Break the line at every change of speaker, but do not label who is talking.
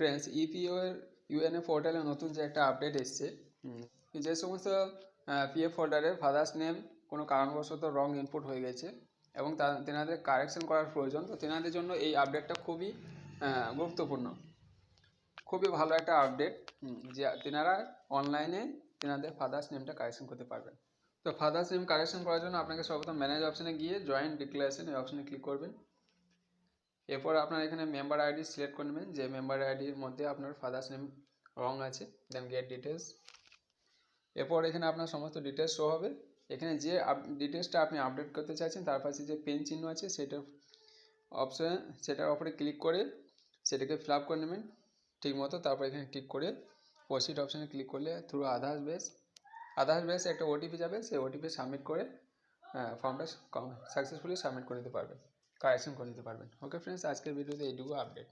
Friends ইপিও এর ইউএনএ পোর্টালে নতুন যে একটা আপডেট এসছে, যে সমস্ত পিএফ হোল্ডারের ফাদার্স নেম কোনো কারণবশত রং ইনপুট হয়ে গেছে এবং তেনাদের কারেকশন করার প্রয়োজন, তো তেনাদের জন্য এই আপডেটটা খুবই গুরুত্বপূর্ণ, খুবই ভালো একটা আপডেট যে তেনারা অনলাইনে তেনাদের ফাদার্স নেমটা কারেকশন করতে পারবেন। তো ফাদার্স নেম কারেকশন করার জন্য আপনাকে সর্বপ্রথম ম্যানেজ অপশানে গিয়ে জয়েন্ট ডিক্লারেশন এই অপশানে ক্লিক করবেন। এরপর আপনার এখানে মেম্বার আইডি সিলেক্ট করে নেবেন, যে মেম্বার আইডির মধ্যে আপনার ফাদার্স নেম রং আছে, দেন গেট ডিটেলস। এরপর এখানে আপনার সমস্ত ডিটেলস শো হবে। এখানে যে ডিটেলসটা আপনি আপডেট করতে চাইছেন তার পাশে যে পেন চিহ্ন আছে সেটার অপশানে, সেটার ওপরে ক্লিক করে সেটাকে ফিল আপ করে নেবেন ঠিক মতো। তারপর এখানে টিক করে প্রসিড অপশানে ক্লিক করলে থ্রু আধার বেস একটা ওটিপি যাবে, সেই ওটিপি সাবমিট করে ফর্মটা সাকসেসফুলি সাবমিট করে নিতে পারবেন, কারেকশন করে নিতে পারবেন। ওকে ফ্রেন্ডস, আজকের ভিডিওতে এইটুকু আপডেট।